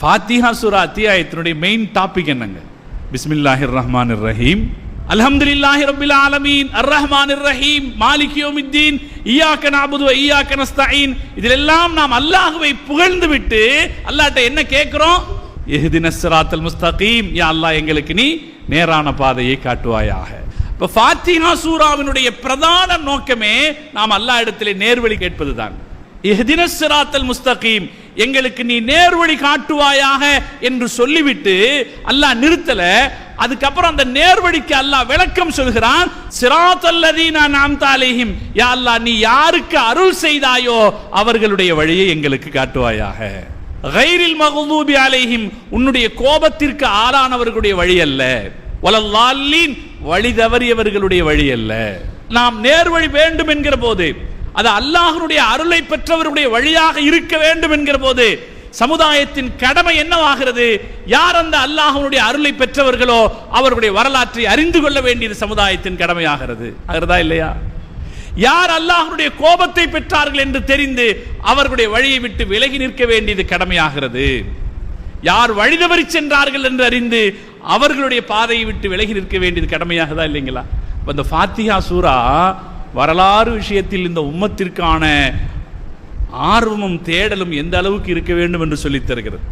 ஃபாத்திஹா சூரா அத்தியாயத்தினுடைய main topic என்னங்க? பிஸ்மில்லாஹிர் ரஹ்மானிர் ரஹீம், அல்ஹம்துலில்லாஹி ரப்பில் ஆலமீன், அர் ரஹ்மானிர் ரஹீம், மாலிகி யௌமித்தீன், இய்யாக நஅபுது வ இய்யாக நஸ்தஈன். இதிலெல்லாம் நாம் அல்லாஹ்வை புகழ்ந்து விட்டு அல்லாஹ்ட்ட என்ன கேட்கிறோம்? இஹ்தினஸ் ஸிராத்தல் முஸ்தகீம், யா அல்லாஹ் எங்களுக்கு நீ நேரான பாதையை காட்டுவாயாக. இப்ப ஃபாத்திஹா சூராவினுடைய பிரதான நோக்கமே நாம் அல்லாஹ் இடத்திலே நேர்வழி கேட்பதுதான். இஹ்தினஸ் ஸிராத்தல் முஸ்தகீம், எங்களுக்கு நீ நேர்வழி காட்டுவாயாக என்று சொல்லிவிட்டு அல்லாஹ் நிறுத்தல. அதுக்கப்புறம் அந்த நேர்வழிக்கு அல்லாஹ் விளக்கம் சொல்கிறான். ஸிராத்தல் லதீனா அன்அம்த அலைஹிம், யா அல்லாஹ் நீ யாருக்கு அருள் செய்தாயோ அவர்களுடைய வழியை எங்களுக்கு காட்டுவாயாக. கைரில் மக்தூபி அலைஹிம், உன்னுடைய கோபத்திற்கு ஆளானவர்களுடைய வழி அல்ல. வலல்லாலீன், வழி தவறியவர்களுடைய வழி அல்ல. நாம் நேர்வழி வேண்டும் என்கிற போது, அது அல்லாஹ்வுடைய அருளை பெற்றவருடைய வழியாக இருக்க வேண்டும் என்கிற போது சமுதாயத்தின் கடமை என்னவாகிறது? யார் அந்த அல்லாஹ்வுடைய அருளை பெற்றவர்களோ அவர்களுடைய வரலாற்றை அறிந்து கொள்ள வேண்டியது சமுதாயத்தின் கடமையாகிறது. ஆகிறதா இல்லையா? யார் அல்லாஹ்வுடைய கோபத்தை பெற்றார்கள் என்று தெரிந்து அவர்களுடைய வழியை விட்டு விலகி நிற்க வேண்டியது கடமையாகிறது. யார் வழி தவறி சென்றார்கள் என்று அறிந்து அவர்களுடைய பாதையை விட்டு விலகி நிற்க வேண்டியது கடமையாகதா இல்லைங்களா? இந்த ஃபாத்திஹா சூரா வரலாறு விஷயத்தில் இந்த உம்மத்திற்கான ஆர்வமும் தேடலும் எந்த அளவுக்கு இருக்க வேண்டும் என்று சொல்லித் தருகிறது.